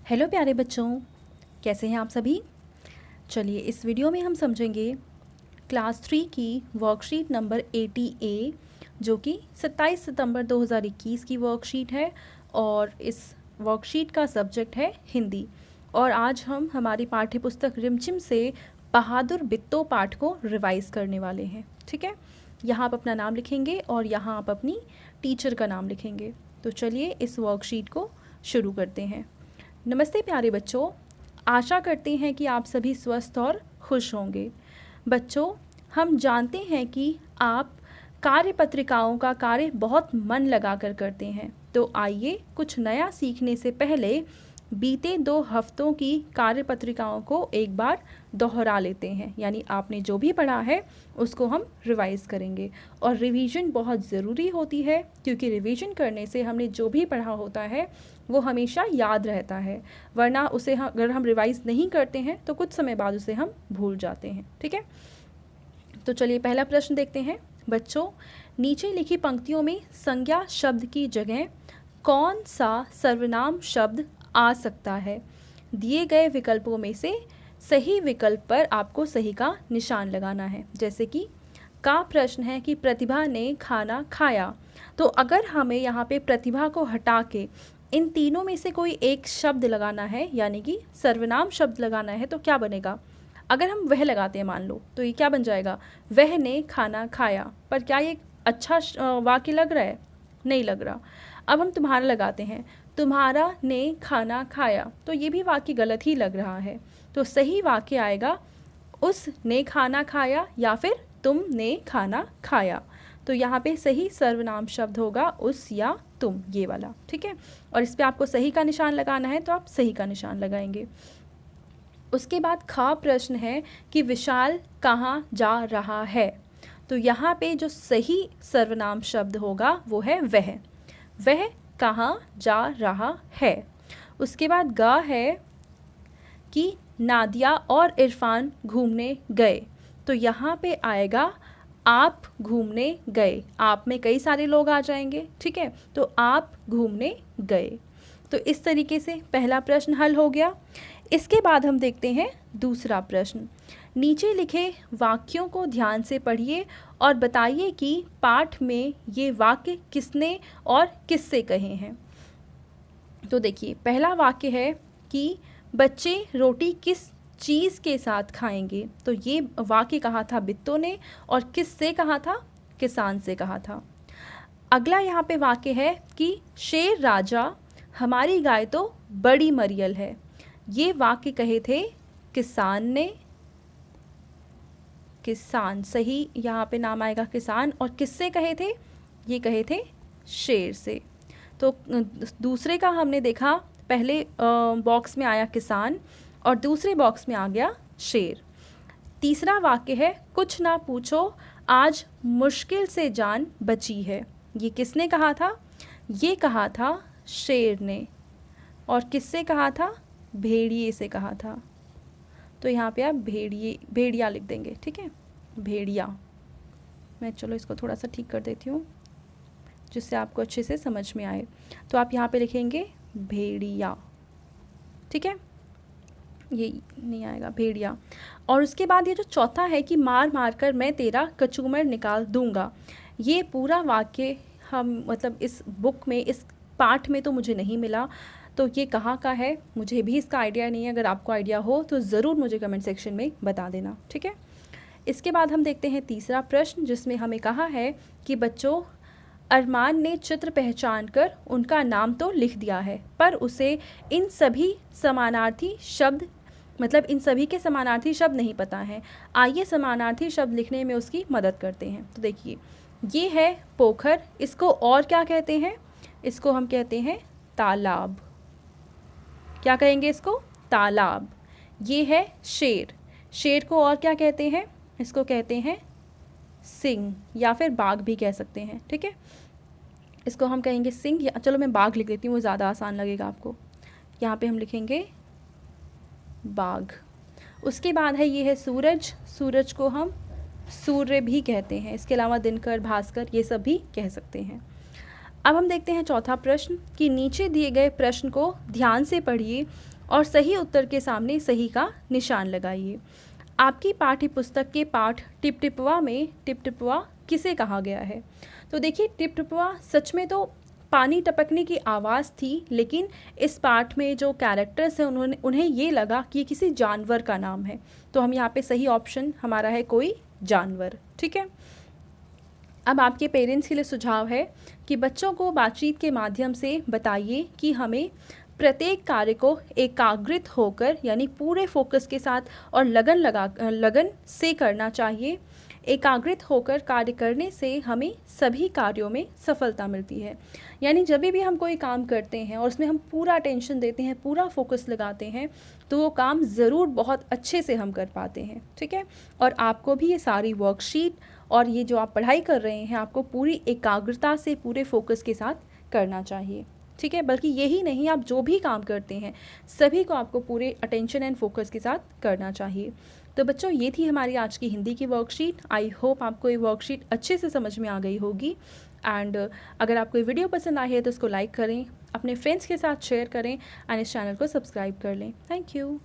Hello प्यारे बच्चों, कैसे हैं आप सभी। चलिए इस वीडियो में हम समझेंगे क्लास 3 की वर्कशीट नंबर 80A, जो कि 27 सितंबर 2021 की वर्कशीट है और इस वर्कशीट का सब्जेक्ट है हिंदी। और आज हम हमारी पाठ्यपुस्तक रिमझिम से बहादुर बित्तो पाठ को रिवाइज करने वाले हैं। ठीक है, यहाँ आप अपना नाम लिखेंगे और यहाँ आप अपनी टीचर का नाम लिखेंगे। तो चलिए इस वर्कशीट को शुरू करते हैं। नमस्ते प्यारे बच्चों, आशा करते हैं कि आप सभी स्वस्थ और खुश होंगे। बच्चों, हम जानते हैं कि आप कार्यपत्रिकाओं का कार्य बहुत मन लगाकर करते हैं, तो आइए कुछ नया सीखने से पहले बीते 2 हफ्तों की कार्यपत्रिकाओं को एक बार दोहरा लेते हैं। यानी आपने जो भी पढ़ा है उसको हम रिवाइज़ करेंगे। और रिवीजन बहुत ज़रूरी होती है, क्योंकि रिवीजन करने से हमने जो भी पढ़ा होता है वो हमेशा याद रहता है, वरना उसे अगर हम रिवाइज़ नहीं करते हैं तो कुछ समय बाद उसे हम भूल जाते हैं। ठीक है, तो चलिए पहला प्रश्न देखते हैं। बच्चों, नीचे लिखी पंक्तियों में संज्ञा शब्द की जगह कौन सा सर्वनाम शब्द आ सकता है? दिए गए विकल्पों में से सही विकल्प पर आपको सही का निशान लगाना है। जैसे कि का प्रश्न है कि प्रतिभा ने खाना खाया, तो अगर हमें यहाँ पे प्रतिभा को हटा के इन तीनों में से कोई एक शब्द लगाना है, यानी कि सर्वनाम शब्द लगाना है, तो क्या बनेगा? अगर हम वह लगाते हैं मान लो, तो ये क्या बन जाएगा? वह ने खाना खाया। पर क्या ये अच्छा वाक्य लग रहा है? नहीं लग रहा। अब हम तुम्हारा लगाते हैं, तुम्हारा ने खाना खाया, तो ये भी वाक्य गलत ही लग रहा है। तो सही वाक्य आएगा उसने खाना खाया या फिर तुमने खाना खाया। तो यहाँ पे सही सर्वनाम शब्द होगा उस या तुम, ये वाला। ठीक है, और इस पे आपको सही का निशान लगाना है, तो आप सही का निशान लगाएंगे। उसके बाद खा प्रश्न है कि विशाल कहाँ जा रहा है, तो यहाँ पे जो सही सर्वनाम शब्द होगा वो है वह कहाँ जा रहा है। उसके बाद गा है कि नादिया और इरफान घूमने गए, तो यहाँ पे आएगा आप घूमने गए। आप में कई सारे लोग आ जाएंगे। ठीक है, तो आप घूमने गए। तो इस तरीके से पहला प्रश्न हल हो गया। इसके बाद हम देखते हैं दूसरा प्रश्न। नीचे लिखे वाक्यों को ध्यान से पढ़िए और बताइए कि पाठ में ये वाक्य किसने और किससे कहे हैं। तो देखिए, पहला वाक्य है कि बच्चे रोटी किस चीज़ के साथ खाएंगे, तो ये वाक्य कहा था बित्तो ने, और किससे कहा था? किसान से कहा था। अगला यहाँ पे वाक्य है कि शेर राजा, हमारी गाय तो बड़ी मरियल है। ये वाक्य कहे थे किसान ने। किसान सही, यहाँ पे नाम आएगा किसान। और किससे कहे थे? ये कहे थे शेर से। तो दूसरे का हमने देखा, पहले बॉक्स में आया किसान और दूसरे बॉक्स में आ गया शेर। तीसरा वाक्य है कुछ ना पूछो, आज मुश्किल से जान बची है। ये किसने कहा था? ये कहा था शेर ने। और किससे कहा था? भेड़िए से कहा था। तो यहाँ पे आप भेड़िया लिख देंगे। ठीक है, भेड़िया। मैं चलो इसको थोड़ा सा ठीक कर देती हूँ जिससे आपको अच्छे से समझ में आए। तो आप यहाँ पे लिखेंगे भेड़िया। ठीक है, ये नहीं आएगा, भेड़िया। और उसके बाद ये जो चौथा है कि मार मार कर मैं तेरा कचूमर निकाल दूंगा, ये पूरा वाक्य हम मतलब इस बुक में, इस पाठ में तो मुझे नहीं मिला, तो ये कहाँ का है मुझे भी इसका आइडिया नहीं है। अगर आपको आइडिया हो तो ज़रूर मुझे कमेंट सेक्शन में बता देना। ठीक है, इसके बाद हम देखते हैं तीसरा प्रश्न, जिसमें हमें कहा है कि बच्चों, अरमान ने चित्र पहचान कर उनका नाम तो लिख दिया है, पर उसे इन सभी समानार्थी शब्द मतलब इन सभी के समानार्थी शब्द नहीं पता है। आइए समानार्थी शब्द लिखने में उसकी मदद करते हैं। तो देखिए, ये है पोखर, इसको और क्या कहते हैं? इसको हम कहते हैं तालाब। क्या कहेंगे इसको? तालाब। ये है शेर, शेर को और क्या कहते हैं? इसको कहते हैं सिंह, या फिर बाघ भी कह सकते हैं। ठीक है, इसको हम कहेंगे सिंह, या चलो मैं बाघ लिख देती हूँ, वो ज़्यादा आसान लगेगा आपको। यहाँ पे हम लिखेंगे बाघ। उसके बाद है ये है सूरज, सूरज को हम सूर्य भी कहते हैं। इसके अलावा दिनकर, भास्कर, ये सब भी कह सकते हैं। अब हम देखते हैं चौथा प्रश्न कि नीचे दिए गए प्रश्न को ध्यान से पढ़िए और सही उत्तर के सामने सही का निशान लगाइए। आपकी पाठ्य पुस्तक के पाठ टिपटिपवा में टिपटिपवा किसे कहा गया है? तो देखिए, टिपटिपवा सच में तो पानी टपकने की आवाज़ थी, लेकिन इस पाठ में जो कैरेक्टर्स हैं उन्हें ये लगा कि ये किसी जानवर का नाम है। तो हम यहाँ पे सही ऑप्शन हमारा है कोई जानवर। ठीक है। अब आपके पेरेंट्स के लिए सुझाव है कि बच्चों को बातचीत के माध्यम से बताइए कि हमें प्रत्येक कार्य को एकाग्रित होकर यानी पूरे फोकस के साथ और लगन से करना चाहिए। एकाग्रित होकर कार्य करने से हमें सभी कार्यों में सफलता मिलती है। यानी जब भी हम कोई काम करते हैं और उसमें हम पूरा अटेंशन देते हैं, पूरा फोकस लगाते हैं, तो वो काम ज़रूर बहुत अच्छे से हम कर पाते हैं। ठीक है। और आपको भी ये सारी वर्कशीट और ये जो आप पढ़ाई कर रहे हैं, आपको पूरी एकाग्रता से पूरे फोकस के साथ करना चाहिए। ठीक है। बल्कि यही नहीं, आप जो भी काम करते हैं सभी को आपको पूरे अटेंशन एंड फोकस के साथ करना चाहिए। तो बच्चों, ये थी हमारी आज की हिंदी की वर्कशीट। आई होप आपको ये वर्कशीट अच्छे से समझ में आ गई होगी। एंड अगर आपको ये वीडियो पसंद आई है तो उसको लाइक करें, अपने फ्रेंड्स के साथ शेयर करें एंड इस चैनल को सब्सक्राइब कर लें। Thank you.